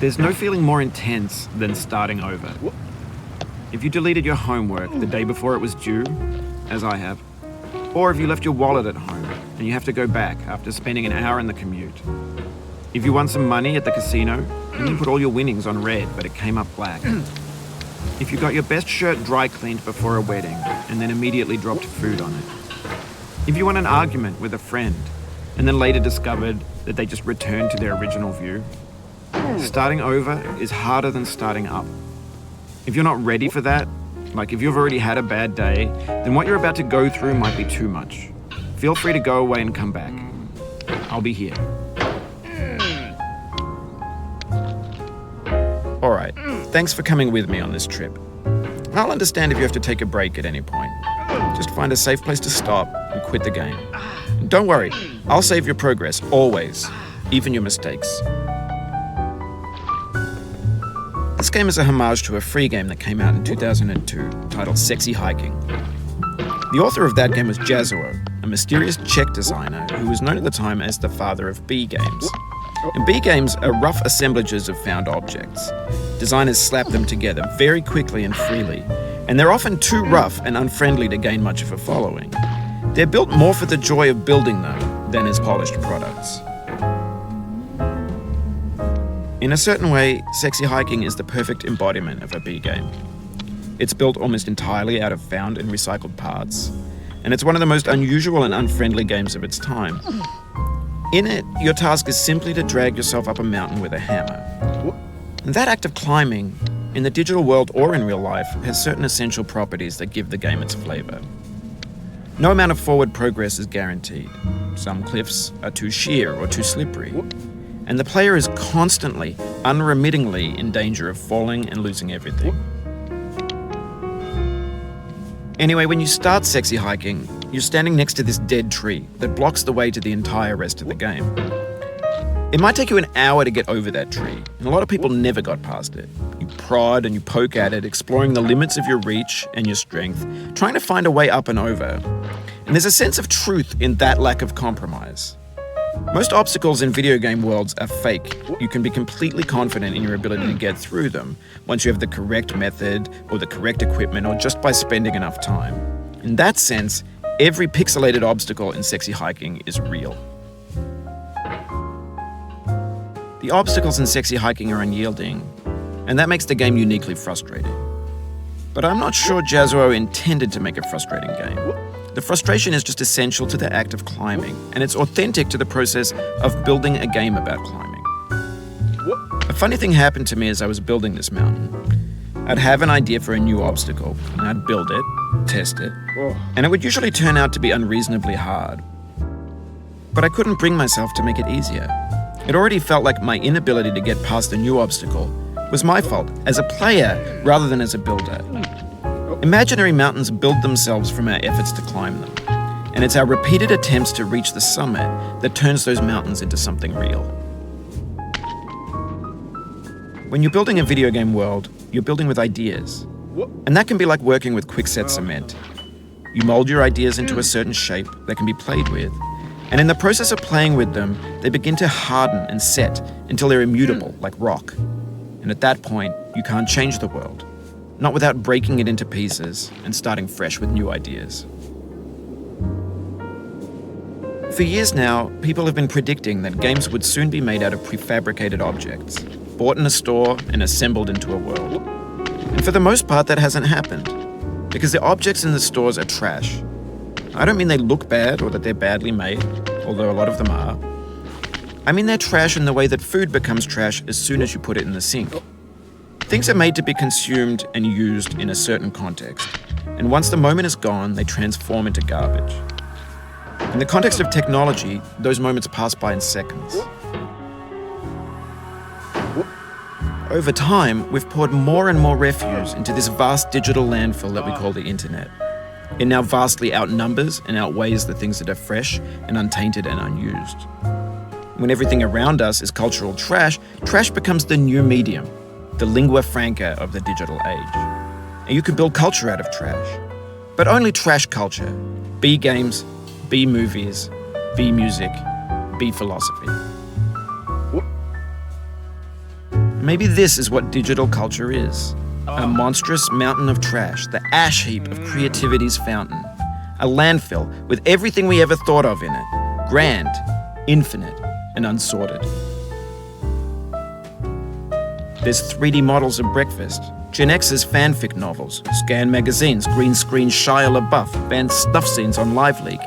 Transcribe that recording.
There's no feeling more intense than starting over. If you deleted your homework the day before it was due, as I have, or if you left your wallet at home and you have to go back after spending an hour in the commute. If you won some money at the casino and you put all your winnings on red but it came up black. If you got your best shirt dry cleaned before a wedding and then immediately dropped food on it. If you won an argument with a friend and then later discovered that they just returned to their original view. Starting over is harder than starting up. If you're not ready for that, like if you've already had a bad day, then what you're about to go through might be too much. Feel free to go away and come back. I'll be here. Alright, thanks for coming with me on this trip. I'll understand if you have to take a break at any point. Just find a safe place to stop and quit the game. And don't worry, I'll save your progress, always, even your mistakes. This game is a homage to a free game that came out in 2002 titled Sexy Hiking. The author of that game was Jazuo, a mysterious Czech designer who was known at the time as the father of B games. And B games are rough assemblages of found objects. Designers slap them together very quickly and freely, and they're often too rough and unfriendly to gain much of a following. They're built more for the joy of building them than as polished products. In a certain way, Sexy Hiking is the perfect embodiment of a B game. It's built almost entirely out of found and recycled parts, and it's one of the most unusual and unfriendly games of its time. In it, your task is simply to drag yourself up a mountain with a hammer. And that act of climbing, in the digital world or in real life, has certain essential properties that give the game its flavor. No amount of forward progress is guaranteed. Some cliffs are too sheer or too slippery. And the player is constantly, unremittingly in danger of falling and losing everything. Anyway, when you start Sexy Hiking, you're standing next to this dead tree that blocks the way to the entire rest of the game. It might take you an hour to get over that tree, and a lot of people never got past it. You prod and you poke at it, exploring the limits of your reach and your strength, trying to find a way up and over. And there's a sense of truth in that lack of compromise. Most obstacles in video game worlds are fake. You can be completely confident in your ability to get through them once you have the correct method or the correct equipment or just by spending enough time. In that sense, every pixelated obstacle in Sexy Hiking is real. The obstacles in Sexy Hiking are unyielding, and that makes the game uniquely frustrating. But I'm not sure Jazuo intended to make a frustrating game. The frustration is just essential to the act of climbing, and it's authentic to the process of building a game about climbing. A funny thing happened to me as I was building this mountain. I'd have an idea for a new obstacle, and I'd build it, test it, and it would usually turn out to be unreasonably hard. But I couldn't bring myself to make it easier. It already felt like my inability to get past a new obstacle was my fault as a player rather than as a builder. Imaginary mountains build themselves from our efforts to climb them, and it's our repeated attempts to reach the summit that turns those mountains into something real. When you're building a video game world, you're building with ideas, and that can be like working with quickset cement. You mold your ideas into a certain shape that can be played with, and in the process of playing with them, they begin to harden and set until they're immutable, like rock. And at that point, you can't change the world. Not without breaking it into pieces and starting fresh with new ideas. For years now, people have been predicting that games would soon be made out of prefabricated objects, bought in a store and assembled into a world. And for the most part, that hasn't happened, because the objects in the stores are trash. I don't mean they look bad or that they're badly made, although a lot of them are. I mean they're trash in the way that food becomes trash as soon as you put it in the sink. Things are made to be consumed and used in a certain context, and once the moment is gone, they transform into garbage. In the context of technology, those moments pass by in seconds. Over time, we've poured more and more refuse into this vast digital landfill that we call the internet. It now vastly outnumbers and outweighs the things that are fresh and untainted and unused. When everything around us is cultural trash, trash becomes the new medium, the lingua franca of the digital age. And you can build culture out of trash. But only trash culture. B games, B movies, B music, B philosophy. Maybe this is what digital culture is. A monstrous mountain of trash, the ash heap of creativity's fountain. A landfill with everything we ever thought of in it. Grand, infinite, and unsorted. There's 3D models of breakfast, Gen X's fanfic novels, scan magazines, green screen Shia LaBeouf, banned stuff scenes on Live Leak,